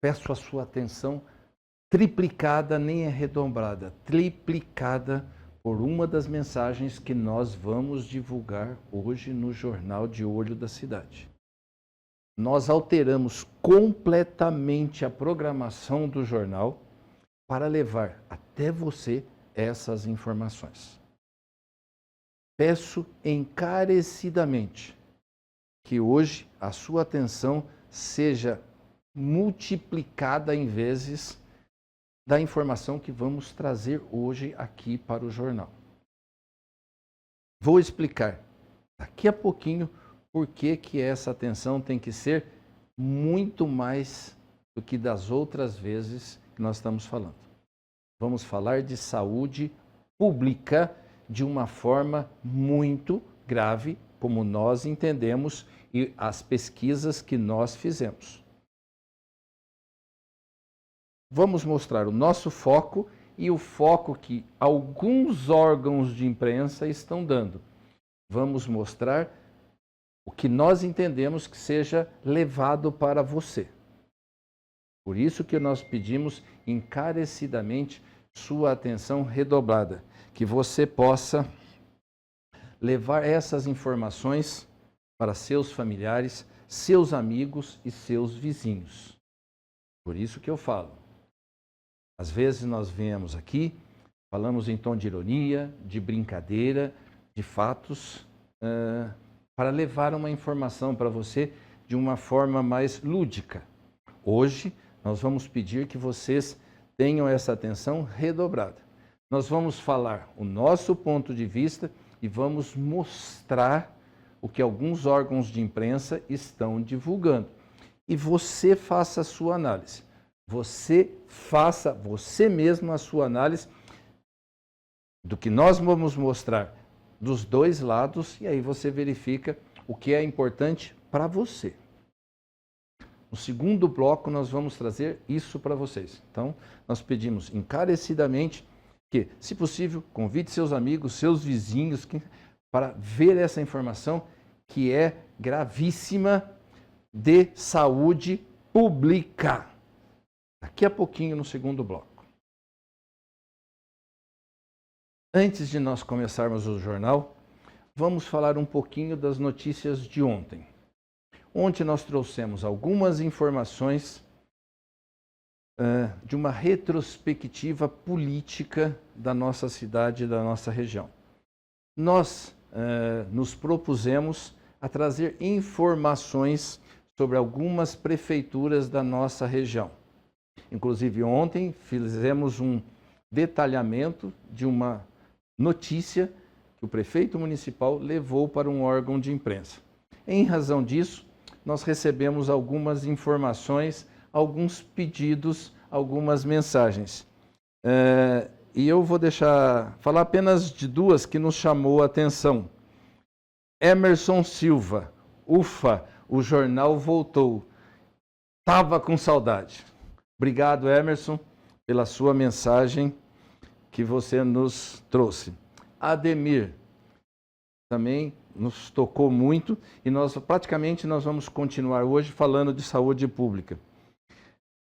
peço a sua atenção triplicada, nem arredondada, triplicada por uma das mensagens que nós vamos divulgar hoje no Jornal de Olho da Cidade. Nós alteramos completamente a programação do jornal para levar até você essas informações. Peço encarecidamente que hoje a sua atenção seja multiplicada em vezes da informação que vamos trazer hoje aqui para o jornal. Vou explicar daqui a pouquinho por que essa atenção tem que ser muito mais do que das outras vezes que nós estamos falando. Vamos falar de saúde pública de uma forma muito grave, como nós entendemos e as pesquisas que nós fizemos. Vamos mostrar o nosso foco e o foco que alguns órgãos de imprensa estão dando. Vamos mostrar o que nós entendemos que seja levado para você. Por isso que nós pedimos encarecidamente sua atenção redobrada, que você possa levar essas informações para seus familiares, seus amigos e seus vizinhos. Por isso que eu falo. Às vezes nós viemos aqui, falamos em tom de ironia, de brincadeira, de fatos, para levar uma informação para você de uma forma mais lúdica. Hoje nós vamos pedir que vocês tenham essa atenção redobrada. Nós vamos falar o nosso ponto de vista e vamos mostrar o que alguns órgãos de imprensa estão divulgando. E você faça a sua análise. Você faça você mesmo a sua análise do que nós vamos mostrar dos dois lados e aí você verifica o que é importante para você. No segundo bloco nós vamos trazer isso para vocês. Então, nós pedimos encarecidamente que, se possível, convide seus amigos, seus vizinhos para ver essa informação que é gravíssima de saúde pública. Daqui a pouquinho no segundo bloco. Antes de nós começarmos o jornal, vamos falar um pouquinho das notícias de ontem. Ontem nós trouxemos algumas informações de uma retrospectiva política da nossa cidade e da nossa região. Nós nos propusemos a trazer informações sobre algumas prefeituras da nossa região. Inclusive, ontem fizemos um detalhamento de uma notícia que o prefeito municipal levou para um órgão de imprensa. Em razão disso, nós recebemos algumas informações, alguns pedidos, algumas mensagens. E eu vou falar apenas de duas que nos chamou a atenção. Emerson Silva, ufa, o jornal voltou. Estava com saudade. Obrigado, Emerson, pela sua mensagem que você nos trouxe. Ademir, também nos tocou muito e nós vamos continuar hoje falando de saúde pública.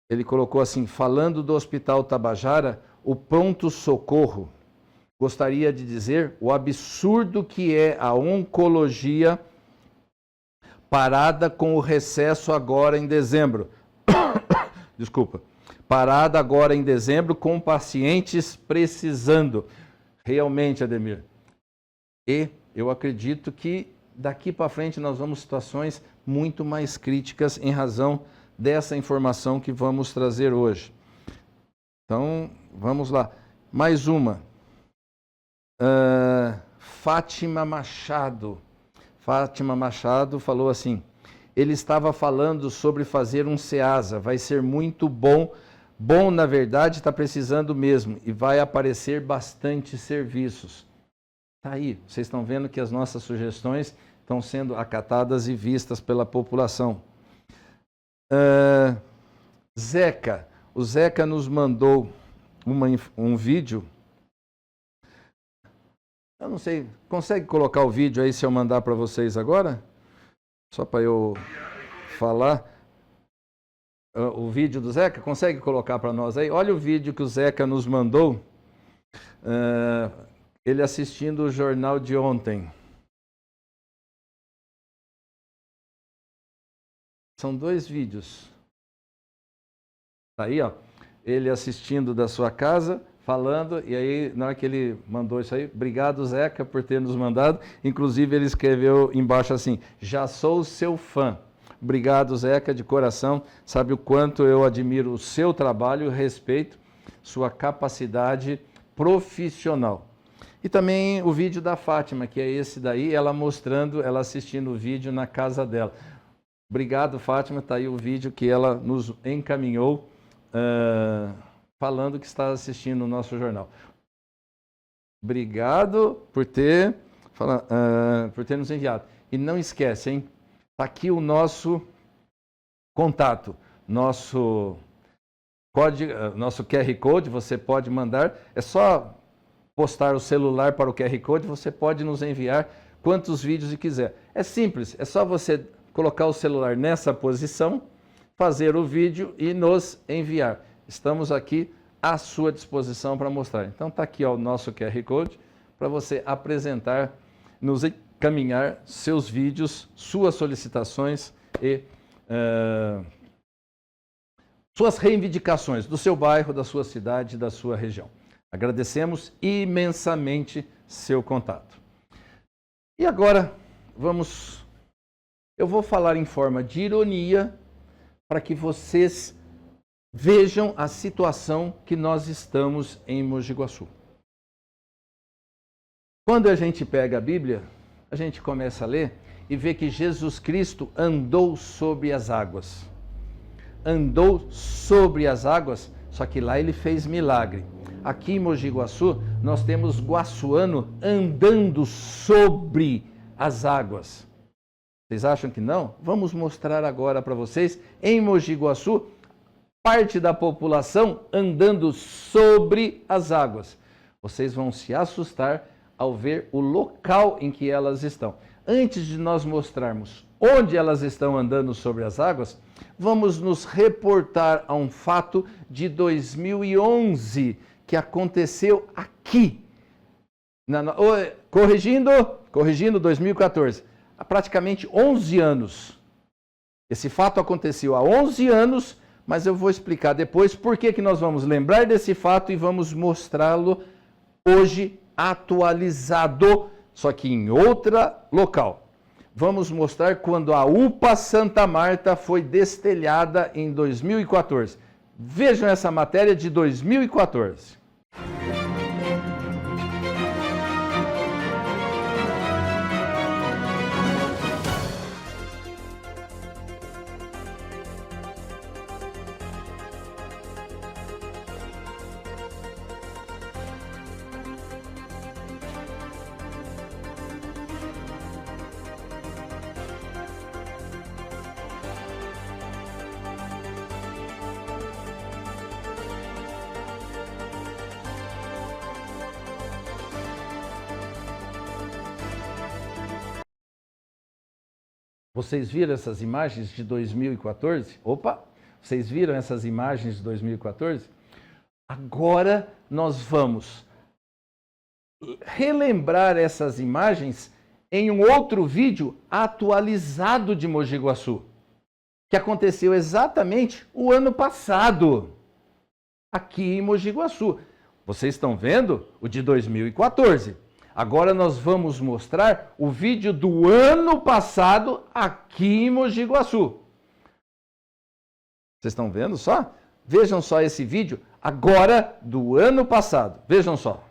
Ele colocou assim, falando do Hospital Tabajara, o pronto-socorro. Gostaria de dizer o absurdo que é a oncologia parada com o recesso agora em dezembro. Desculpa. Parada agora em dezembro com pacientes precisando. Realmente, Ademir. E eu acredito que daqui para frente nós vamos situações muito mais críticas em razão dessa informação que vamos trazer hoje. Então, vamos lá. Mais uma. Fátima Machado. Fátima Machado falou assim, ele estava falando sobre fazer um SEASA, vai ser muito bom. Bom, na verdade, está precisando mesmo e vai aparecer bastante serviços. Está aí, vocês estão vendo que as nossas sugestões estão sendo acatadas e vistas pela população. Zeca, o Zeca nos mandou um vídeo. Eu não sei, consegue colocar o vídeo aí se eu mandar para vocês agora? Só para eu falar. o vídeo do Zeca? Consegue colocar para nós aí? Olha o vídeo que o Zeca nos mandou, ele assistindo o jornal de ontem. São 2 vídeos. Tá aí, ó. Ele assistindo da sua casa, falando, e aí, na hora que ele mandou isso aí, obrigado, Zeca, por ter nos mandado. Inclusive, ele escreveu embaixo assim: já sou seu fã. Obrigado, Zeca, de coração. Sabe o quanto eu admiro o seu trabalho, respeito sua capacidade profissional. E também o vídeo da Fátima, que é esse daí, ela mostrando, ela assistindo o vídeo na casa dela. Obrigado, Fátima. Está aí o vídeo que ela nos encaminhou, falando que está assistindo o nosso jornal. Obrigado por ter nos enviado. E não esquece, hein? Está aqui o nosso contato, nosso código, nosso QR Code. Você pode mandar. É só postar o celular para o QR Code. Você pode nos enviar quantos vídeos quiser. É simples. É só você colocar o celular nessa posição, fazer o vídeo e nos enviar. Estamos aqui à sua disposição para mostrar. Então está aqui ó, o nosso QR Code para você apresentar, nos encaminhar seus vídeos, suas solicitações e suas reivindicações do seu bairro, da sua cidade, da sua região. Agradecemos imensamente seu contato. E agora eu vou falar em forma de ironia para que vocês vejam a situação que nós estamos em Mogi Guaçu. Quando a gente pega a Bíblia, a gente começa a ler e vê que Jesus Cristo andou sobre as águas. Andou sobre as águas, só que lá ele fez milagre. Aqui em Mogi Guaçu, nós temos guaçuano andando sobre as águas. Vocês acham que não? Vamos mostrar agora para vocês, em Mogi Guaçu, parte da população andando sobre as águas. Vocês vão se assustar ao ver o local em que elas estão. Antes de nós mostrarmos onde elas estão andando sobre as águas, vamos nos reportar a um fato de 2011 que aconteceu aqui. Corrigindo 2014. Há praticamente 11 anos. Esse fato aconteceu há 11 anos, mas eu vou explicar depois por que nós vamos lembrar desse fato e vamos mostrá-lo hoje atualizado, só que em outro local. Vamos mostrar quando a UPA Santa Marta foi destelhada em 2014. Vejam essa matéria de 2014. Vocês viram essas imagens de 2014? Opa! Vocês viram essas imagens de 2014? Agora nós vamos relembrar essas imagens em um outro vídeo atualizado de Mogi Guaçu, que aconteceu exatamente o ano passado, aqui em Mogi Guaçu. Vocês estão vendo o de 2014. Agora nós vamos mostrar o vídeo do ano passado aqui em Mogi Guaçu. Vocês estão vendo só? Vejam só esse vídeo agora do ano passado. Vejam só.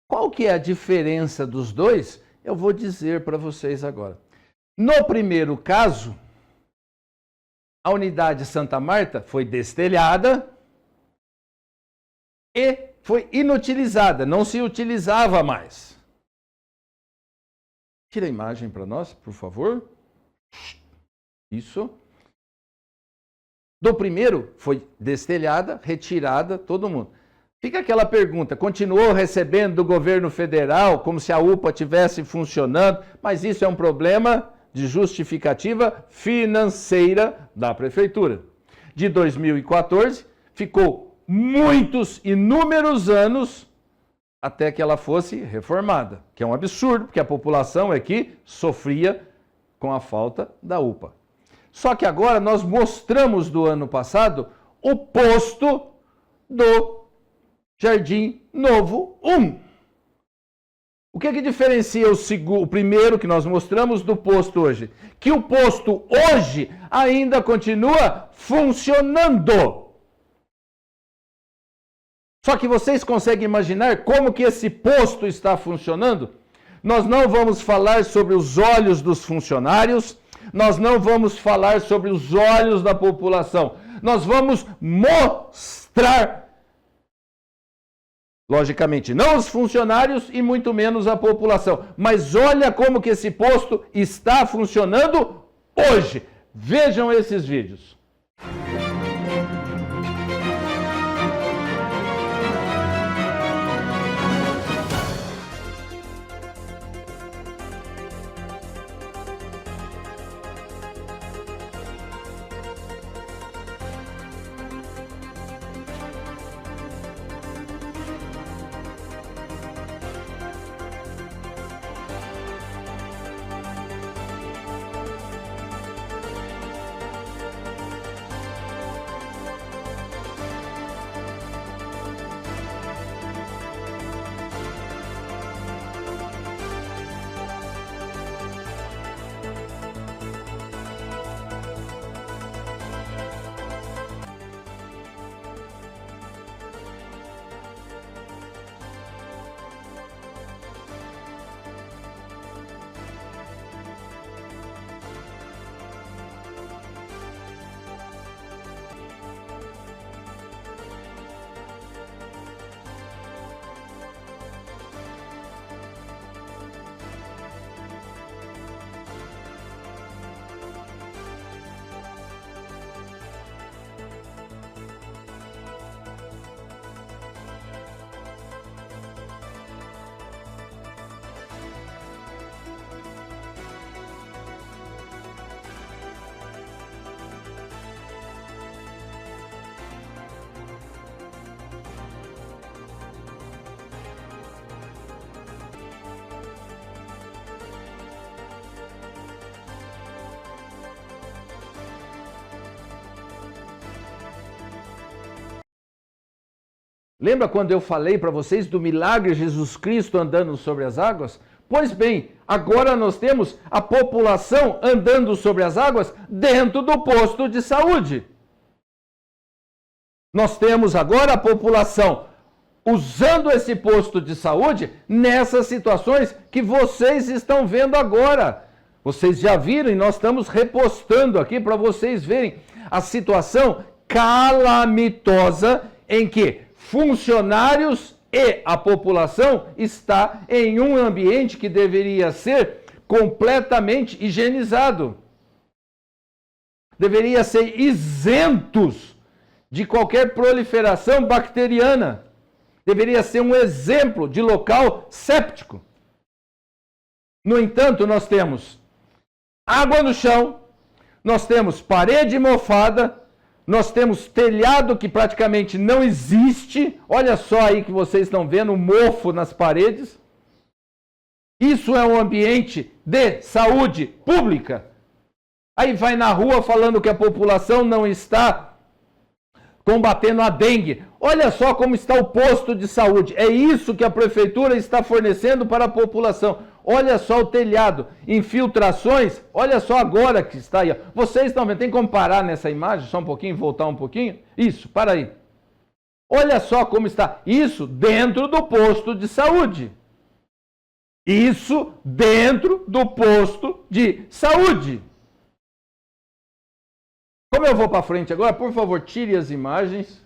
Qual que é a diferença dos dois? Eu vou dizer para vocês agora. No primeiro caso, a unidade Santa Marta foi destelhada e foi inutilizada, não se utilizava mais. Tira a imagem para nós, por favor. Isso. Do primeiro, foi destelhada, retirada, todo mundo. Fica aquela pergunta, continuou recebendo do governo federal, como se a UPA estivesse funcionando, mas isso é um problema de justificativa financeira da prefeitura. De 2014, ficou inúmeros anos até que ela fosse reformada, que é um absurdo, porque a população aqui sofria com a falta da UPA. Só que agora nós mostramos do ano passado o posto do Jardim Novo 1. O que diferencia o primeiro que nós mostramos do posto hoje? Que o posto hoje ainda continua funcionando. Só que vocês conseguem imaginar como que esse posto está funcionando? Nós não vamos falar sobre os olhos dos funcionários, nós não vamos falar sobre os olhos da população. Nós vamos mostrar, logicamente, não os funcionários e muito menos a população. Mas olha como que esse posto está funcionando hoje. Vejam esses vídeos. Lembra quando eu falei para vocês do milagre de Jesus Cristo andando sobre as águas? Pois bem, agora nós temos a população andando sobre as águas dentro do posto de saúde. Nós temos agora a população usando esse posto de saúde nessas situações que vocês estão vendo agora. Vocês já viram e nós estamos repostando aqui para vocês verem a situação calamitosa em que funcionários e a população está em um ambiente que deveria ser completamente higienizado. Deveria ser isentos de qualquer proliferação bacteriana. Deveria ser um exemplo de local séptico. No entanto, nós temos água no chão, nós temos parede mofada, nós temos telhado que praticamente não existe. Olha só aí que vocês estão vendo o mofo nas paredes. Isso é um ambiente de saúde pública. Aí vai na rua falando que a população não está combatendo a dengue. Olha só como está o posto de saúde. É isso que a prefeitura está fornecendo para a população. Olha só o telhado, infiltrações, olha só agora que está aí. Vocês estão vendo, tem como parar nessa imagem, só um pouquinho, voltar um pouquinho? Isso, para aí. Olha só como está isso dentro do posto de saúde. Isso dentro do posto de saúde. Como eu vou para frente agora, por favor, tire as imagens.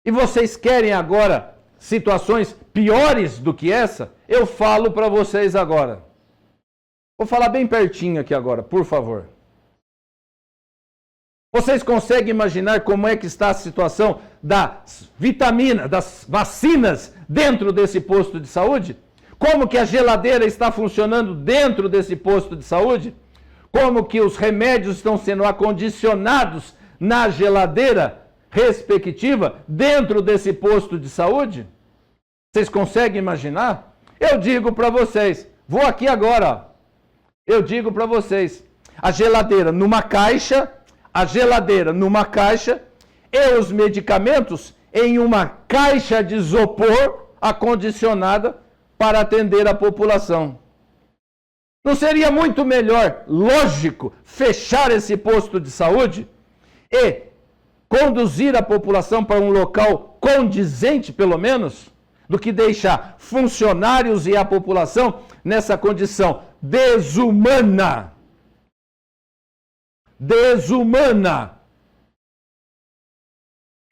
E vocês querem agora situações piores do que essa? Eu falo para vocês agora. Vou falar bem pertinho aqui agora, por favor. Vocês conseguem imaginar como é que está a situação das vitaminas, das vacinas dentro desse posto de saúde? Como que a geladeira está funcionando dentro desse posto de saúde? Como que os remédios estão sendo acondicionados na geladeira respectiva dentro desse posto de saúde? Vocês conseguem imaginar? Eu digo para vocês, vou aqui agora, ó. Eu digo para vocês, a geladeira numa caixa e os medicamentos em uma caixa de isopor acondicionada para atender a população. Não seria muito melhor, lógico, fechar esse posto de saúde e conduzir a população para um local condizente, pelo menos, do que deixar funcionários e a população nessa condição desumana? Desumana.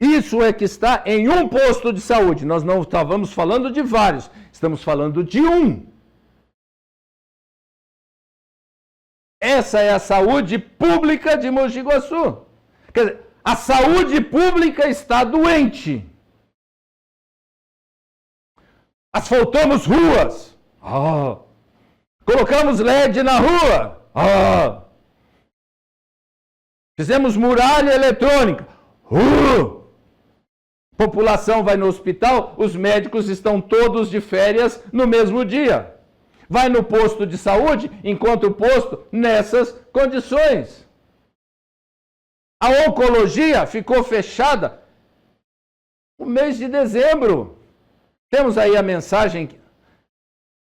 Isso é que está em um posto de saúde. Nós não estávamos falando de vários, estamos falando de um. Essa é a saúde pública de Mogi Guaçu. Quer dizer, a saúde pública está doente. Asfaltamos ruas. Colocamos LED na rua. Fizemos muralha eletrônica. População vai no hospital, os médicos estão todos de férias no mesmo dia. Vai no posto de saúde, encontra o posto nessas condições. A oncologia ficou fechada no mês de dezembro. Temos aí a mensagem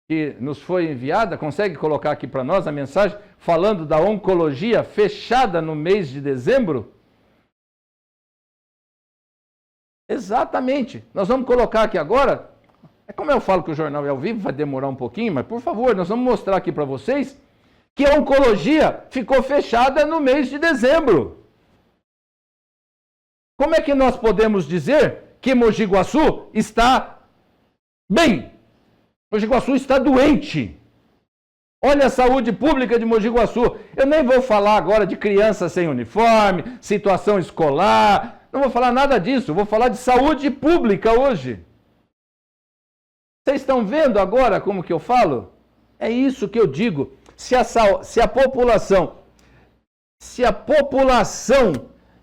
que nos foi enviada, consegue colocar aqui para nós a mensagem falando da oncologia fechada no mês de dezembro? Exatamente. Nós vamos colocar aqui agora, é como eu falo que o jornal é ao vivo, vai demorar um pouquinho, mas por favor, nós vamos mostrar aqui para vocês que a oncologia ficou fechada no mês de dezembro. Como é que nós podemos dizer que Mogi Guaçu está bem? Mogi Guaçu está doente. Olha a saúde pública de Mogi Guaçu. Eu nem vou falar agora de criança sem uniforme, situação escolar, não vou falar nada disso, vou falar de saúde pública hoje. Vocês estão vendo agora como que eu falo? É isso que eu digo. Se a população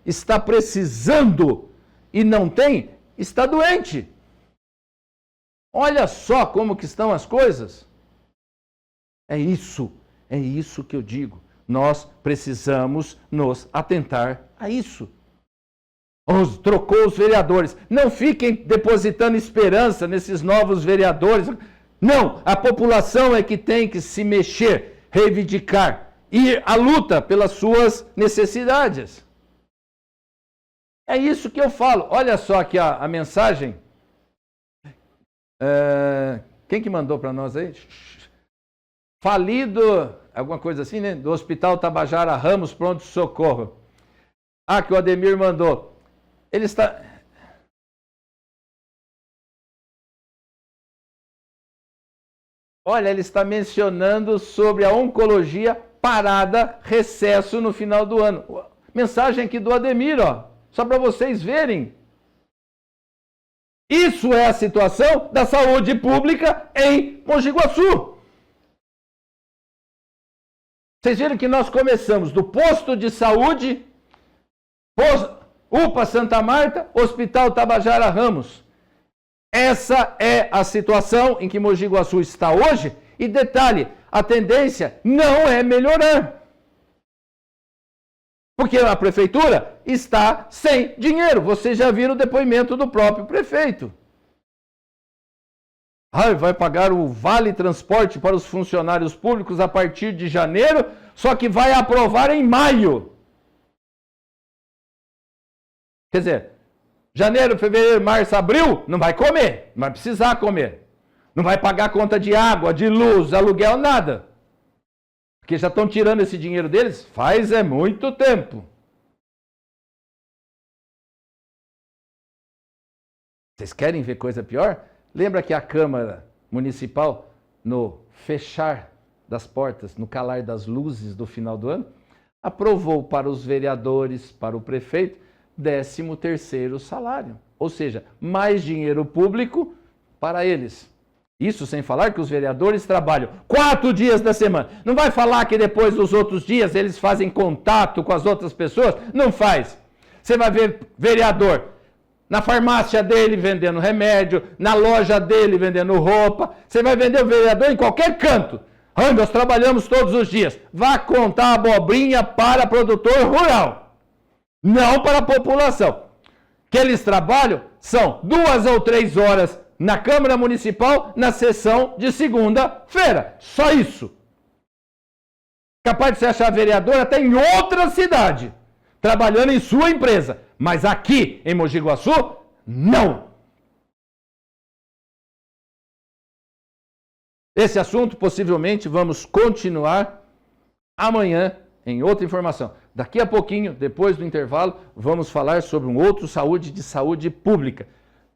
está precisando e não tem, está doente. Olha só como que estão as coisas. É isso que eu digo. Nós precisamos nos atentar a isso. Trocou os vereadores. Não fiquem depositando esperança nesses novos vereadores. Não, a população é que tem que se mexer, reivindicar, ir à luta pelas suas necessidades. É isso que eu falo. Olha só aqui a mensagem. Quem que mandou para nós aí? Falido, alguma coisa assim, né? Do Hospital Tabajara Ramos, pronto-socorro. Que o Ademir mandou. Ele está... Olha, ele está mencionando sobre a oncologia parada, recesso no final do ano. Mensagem aqui do Ademir, ó. Só para vocês verem. Isso é a situação da saúde pública em Mogi Guaçu. Vocês viram que nós começamos do posto de saúde, UPA Santa Marta, Hospital Tabajara Ramos. Essa é a situação em que Mogi Guaçu está hoje. E detalhe, a tendência não é melhorar. Porque a prefeitura está sem dinheiro. Vocês já viram o depoimento do próprio prefeito. Vai pagar o vale transporte para os funcionários públicos a partir de janeiro, só que vai aprovar em maio. Quer dizer, janeiro, fevereiro, março, abril, não vai comer, não vai precisar comer. Não vai pagar conta de água, de luz, aluguel, nada. Porque já estão tirando esse dinheiro deles faz muito tempo. Vocês querem ver coisa pior? Lembra que a Câmara Municipal, no fechar das portas, no calar das luzes do final do ano, aprovou para os vereadores, para o prefeito, 13º salário. Ou seja, mais dinheiro público para eles. Isso sem falar que os vereadores trabalham 4 dias da semana. Não vai falar que depois dos outros dias eles fazem contato com as outras pessoas? Não faz. Você vai ver vereador na farmácia dele vendendo remédio, na loja dele vendendo roupa. Você vai vender o vereador em qualquer canto. Nós trabalhamos todos os dias. Vá contar abobrinha para produtor rural, não para a população. Que eles trabalham são 2 ou 3 horas na Câmara Municipal, na sessão de segunda-feira. Só isso. Capaz de você achar vereador até em outra cidade, trabalhando em sua empresa. Mas aqui, em Mogi Guaçu, não. Esse assunto, possivelmente, vamos continuar amanhã em outra informação. Daqui a pouquinho, depois do intervalo, vamos falar sobre um outro de saúde pública.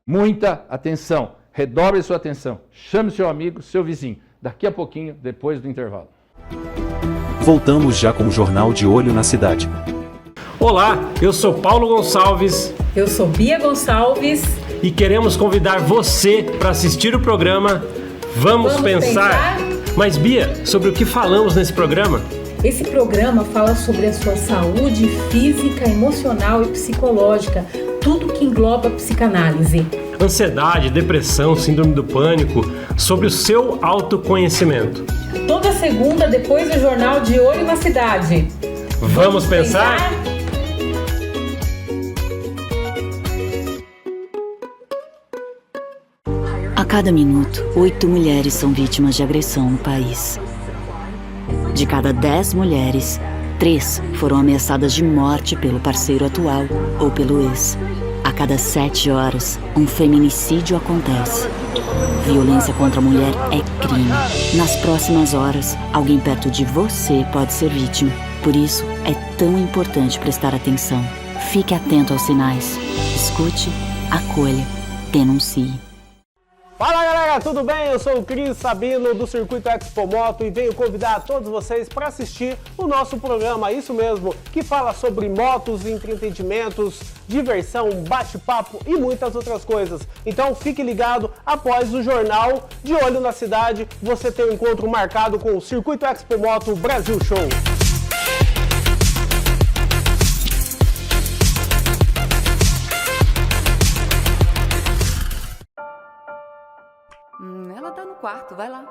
Muita atenção, redobre sua atenção, chame seu amigo, seu vizinho. Daqui a pouquinho, depois do intervalo. Voltamos já com o Jornal de Olho na Cidade. Olá, eu sou Paulo Gonçalves. Eu sou Bia Gonçalves. E queremos convidar você para assistir o programa Vamos Pensar. Mas Bia, sobre o que falamos nesse programa? Esse programa fala sobre a sua saúde física, emocional e psicológica, tudo que engloba a psicanálise. Ansiedade, depressão, síndrome do pânico, sobre o seu autoconhecimento. Toda segunda, depois do Jornal de Olho na Cidade. Vamos pensar? A cada minuto, 8 mulheres são vítimas de agressão no país. De cada 10 mulheres, 3 foram ameaçadas de morte pelo parceiro atual ou pelo ex. A cada 7 horas, um feminicídio acontece. Violência contra a mulher é crime. Nas próximas horas, alguém perto de você pode ser vítima. Por isso, é tão importante prestar atenção. Fique atento aos sinais. Escute, acolha, denuncie. Fala galera, tudo bem? Eu sou o Cris Sabino do Circuito Expo Moto e venho convidar todos vocês para assistir o nosso programa, isso mesmo, que fala sobre motos, entretenimentos, diversão, bate-papo e muitas outras coisas. Então fique ligado, após o Jornal de Olho na Cidade, você tem um encontro marcado com o Circuito Expo Moto Brasil Show. Ela tá no quarto, vai lá.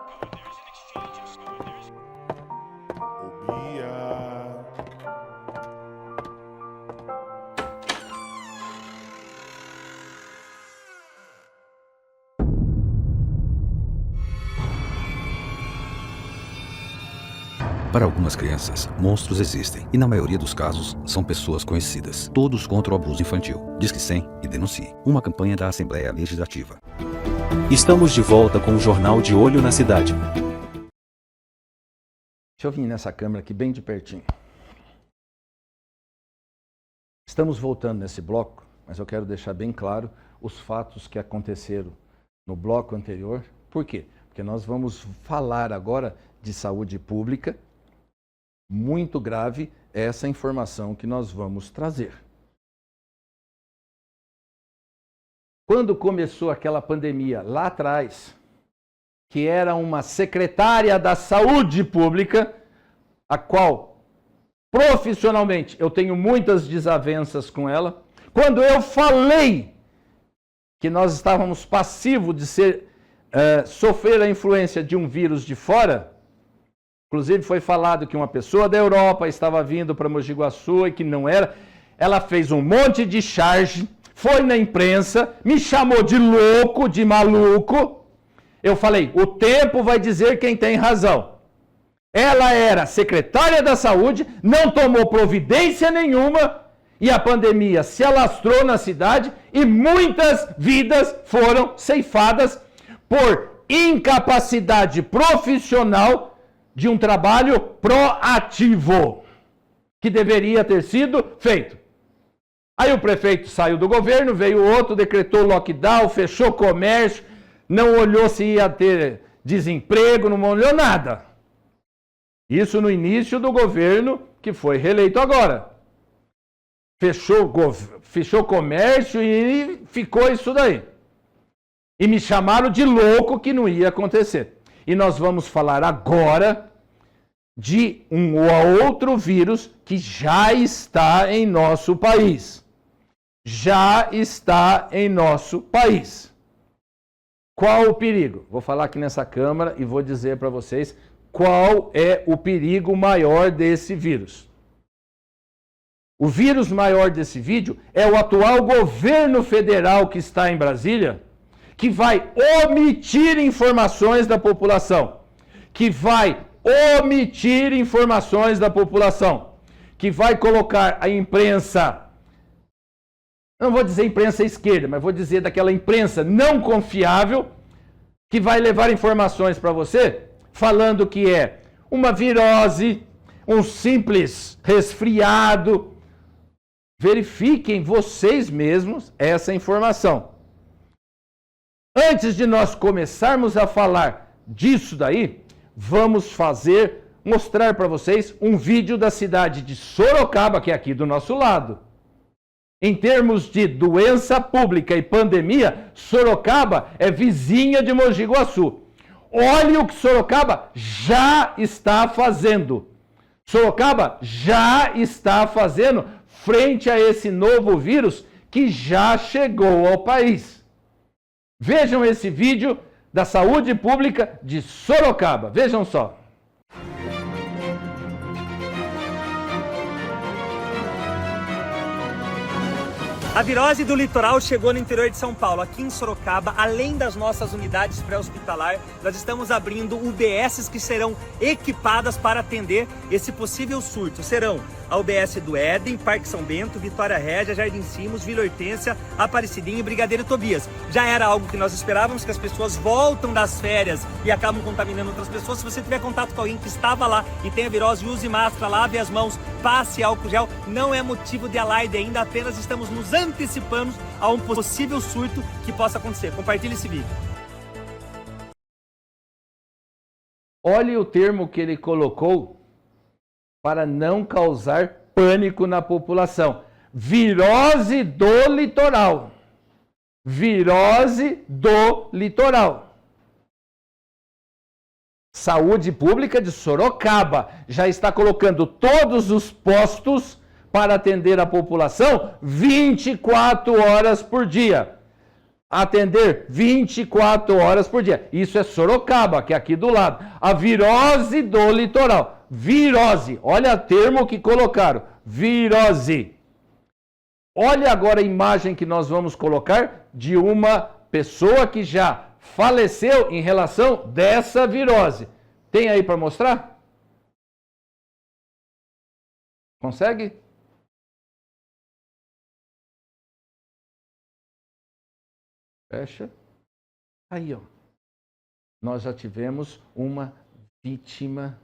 Para algumas crianças, monstros existem e na maioria dos casos são pessoas conhecidas. Todos contra o abuso infantil. Disque 100 e denuncie. Uma campanha da Assembleia Legislativa. Estamos de volta com o Jornal de Olho na Cidade. Deixa eu vir nessa câmera aqui bem de pertinho. Estamos voltando nesse bloco, mas eu quero deixar bem claro os fatos que aconteceram no bloco anterior. Por quê? Porque nós vamos falar agora de saúde pública. Muito grave essa informação que nós vamos trazer. Quando começou aquela pandemia lá atrás, que era uma secretária da saúde pública, a qual profissionalmente eu tenho muitas desavenças com ela, quando eu falei que nós estávamos passivos de sofrer a influência de um vírus de fora, inclusive foi falado que uma pessoa da Europa estava vindo para Mogi Guaçu e que não era, ela fez um monte de charge, foi na imprensa, me chamou de louco, de maluco. Eu falei, o tempo vai dizer quem tem razão. Ela era secretária da saúde, não tomou providência nenhuma e a pandemia se alastrou na cidade e muitas vidas foram ceifadas por incapacidade profissional de um trabalho proativo que deveria ter sido feito. Aí o prefeito saiu do governo, veio outro, decretou lockdown, fechou comércio, não olhou se ia ter desemprego, não olhou nada. Isso no início do governo que foi reeleito agora. Fechou comércio e ficou isso daí. E me chamaram de louco que não ia acontecer. E nós vamos falar agora de um outro vírus que já está em nosso país. Já está em nosso país. Qual o perigo? Vou falar aqui nessa câmera e vou dizer para vocês qual é o perigo maior desse vírus. O vírus maior desse vídeo é o atual governo federal que está em Brasília, que vai omitir informações da população, que vai colocar a imprensa, não vou dizer imprensa esquerda, mas vou dizer daquela imprensa não confiável, que vai levar informações para você, falando que é uma virose, um simples resfriado. Verifiquem vocês mesmos essa informação. Antes de nós começarmos a falar disso daí, vamos mostrar para vocês um vídeo da cidade de Sorocaba, que é aqui do nosso lado. Em termos de doença pública e pandemia, Sorocaba é vizinha de Mogi Guaçu. Olhe o que Sorocaba já está fazendo. Sorocaba já está fazendo frente a esse novo vírus que já chegou ao país. Vejam esse vídeo da saúde pública de Sorocaba. Vejam só. A virose do litoral chegou no interior de São Paulo. Aqui em Sorocaba, além das nossas unidades pré-hospitalar, nós estamos abrindo UBSs que serão equipadas para atender esse possível surto. Serão a UBS do Éden, Parque São Bento, Vitória Régia, Jardim Simos, Vila Hortência, Aparecidinha e Brigadeiro Tobias. Já era algo que nós esperávamos, que as pessoas voltam das férias e acabam contaminando outras pessoas. Se você tiver contato com alguém que estava lá e tem a virose, use máscara, lave as mãos, passe álcool gel. Não é motivo de alarde ainda, apenas estamos nos antecipando a um possível surto que possa acontecer. Compartilhe esse vídeo. Olhe o termo que ele colocou para não causar pânico na população. Virose do litoral. Virose do litoral. Saúde Pública de Sorocaba já está colocando todos os postos para atender a população 24 horas por dia. Atender 24 horas por dia. Isso é Sorocaba, que é aqui do lado. A virose do litoral. Virose. Olha o termo que colocaram. Virose. Olha agora a imagem que nós vamos colocar de uma pessoa que já faleceu em relação dessa virose. Tem aí para mostrar? Consegue? Fecha. Aí, ó. Nós já tivemos uma vítima.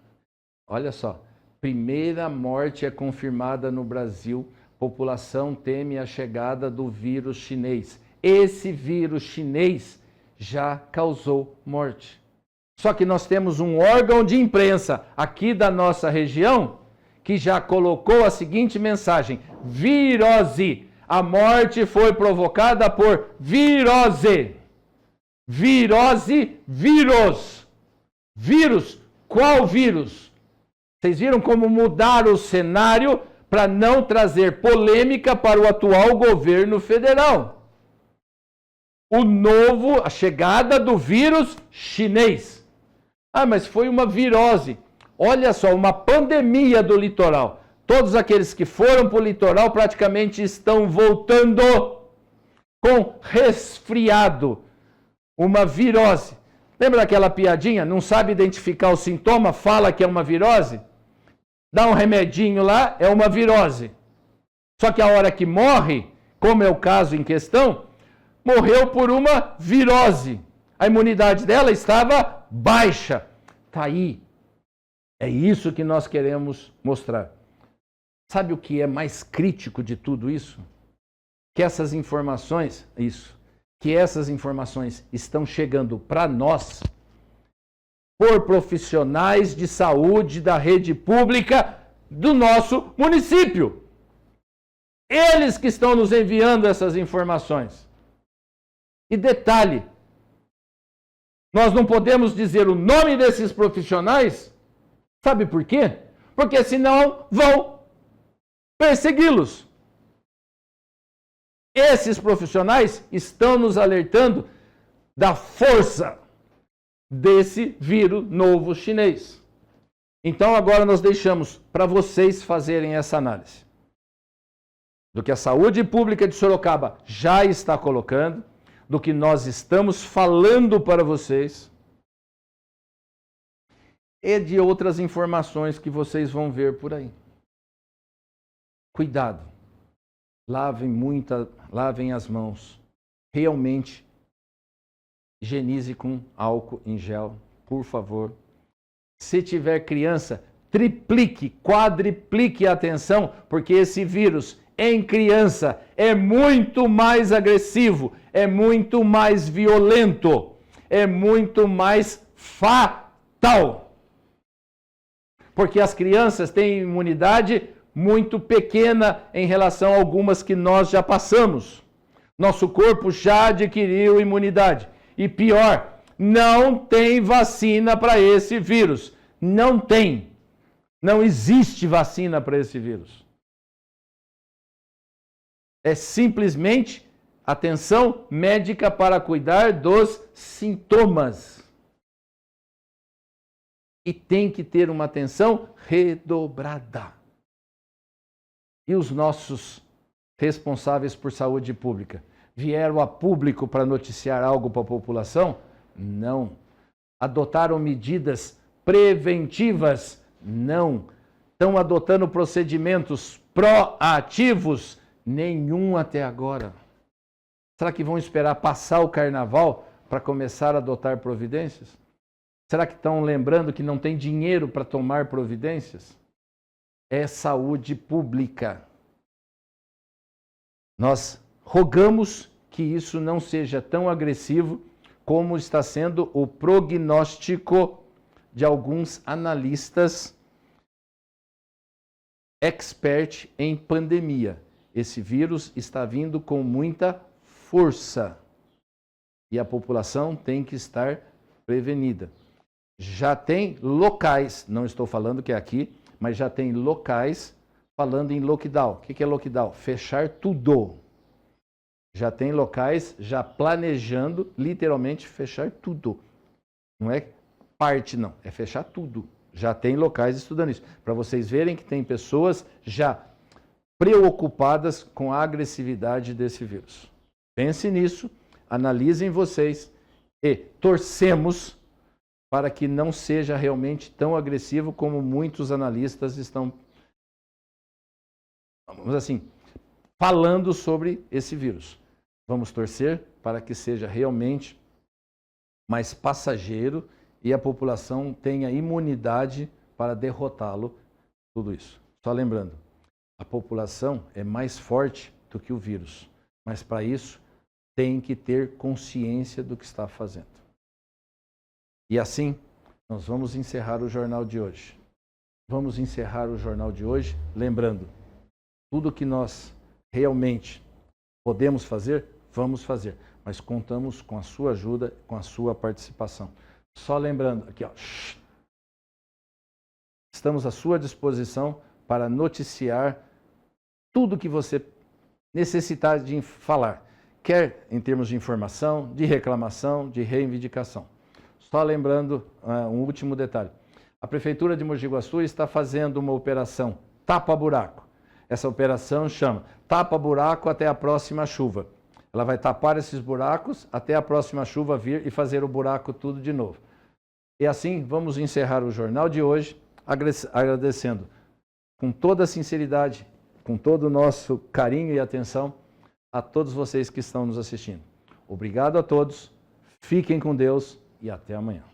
Olha só. Primeira morte é confirmada no Brasil. População teme a chegada do vírus chinês. Esse vírus chinês já causou morte. Só que nós temos um órgão de imprensa aqui da nossa região que já colocou a seguinte mensagem: virose. A morte foi provocada por virose. Virose, vírus. Vírus, qual vírus? Vocês viram como mudaram o cenário para não trazer polêmica para o atual governo federal. A chegada do vírus chinês. Ah, mas foi uma virose. Olha só, uma pandemia do litoral. Todos aqueles que foram para o litoral praticamente estão voltando com resfriado. Uma virose. Lembra daquela piadinha? Não sabe identificar o sintoma, fala que é uma virose? Dá um remedinho lá, é uma virose. Só que a hora que morre, como é o caso em questão, morreu por uma virose. a imunidade dela estava baixa. Está aí. É isso que nós queremos mostrar. Sabe o que é mais crítico de tudo isso? Que essas informações estão chegando para nós por profissionais de saúde da rede pública do nosso município. Eles que estão nos enviando essas informações. E detalhe, nós não podemos dizer o nome desses profissionais, sabe por quê? Porque senão vão persegui-los. Esses profissionais estão nos alertando da força desse vírus novo chinês. Então agora nós deixamos para vocês fazerem essa análise do que a saúde pública de Sorocaba já está colocando, do que nós estamos falando para vocês e de outras informações que vocês vão ver por aí. Cuidado, lavem as mãos, realmente higienize com álcool em gel, por favor. Se tiver criança, triplique, quadriplique a atenção, porque esse vírus em criança é muito mais agressivo, é muito mais violento, é muito mais fatal. Porque as crianças têm imunidade muito pequena em relação a algumas que nós já passamos. Nosso corpo já adquiriu imunidade. E pior, não tem vacina para esse vírus. Não tem. Não existe vacina para esse vírus. É simplesmente atenção médica para cuidar dos sintomas. E tem que ter uma atenção redobrada. E os nossos responsáveis por saúde pública vieram a público para noticiar algo para a população? Não. Adotaram medidas preventivas? Não. Estão adotando procedimentos proativos? Nenhum até agora. Será que vão esperar passar o carnaval para começar a adotar providências? Será que estão lembrando que não tem dinheiro para tomar providências? É saúde pública. Nós rogamos que isso não seja tão agressivo como está sendo o prognóstico de alguns analistas expert em pandemia. Esse vírus está vindo com muita força e a população tem que estar prevenida. Já tem locais, não estou falando que é aqui, mas já tem locais falando em lockdown. O que é lockdown? Fechar tudo. Já tem locais já planejando, literalmente, fechar tudo. Não é parte, não. É fechar tudo. Já tem locais estudando isso. Para vocês verem que tem pessoas já preocupadas com a agressividade desse vírus. Pense nisso, analisem vocês e torcemos para que não seja realmente tão agressivo como muitos analistas estão, vamos assim, falando sobre esse vírus. Vamos torcer para que seja realmente mais passageiro e a população tenha imunidade para derrotá-lo, tudo isso. Só lembrando, a população é mais forte do que o vírus, mas para isso tem que ter consciência do que está fazendo. E assim, nós vamos encerrar o jornal de hoje. Vamos encerrar o jornal de hoje lembrando, tudo que nós realmente podemos fazer, vamos fazer, mas contamos com a sua ajuda, com a sua participação. Só lembrando, aqui ó, estamos à sua disposição para noticiar tudo que você necessitar de falar, quer em termos de informação, de reclamação, de reivindicação. Só lembrando um último detalhe. A Prefeitura de Mogi Guaçu está fazendo uma operação tapa-buraco. Essa operação chama tapa-buraco até a próxima chuva. Ela vai tapar esses buracos até a próxima chuva vir e fazer o buraco tudo de novo. E assim vamos encerrar o jornal de hoje, agradecendo com toda a sinceridade, com todo o nosso carinho e atenção a todos vocês que estão nos assistindo. Obrigado a todos, Fiquem com Deus e até amanhã.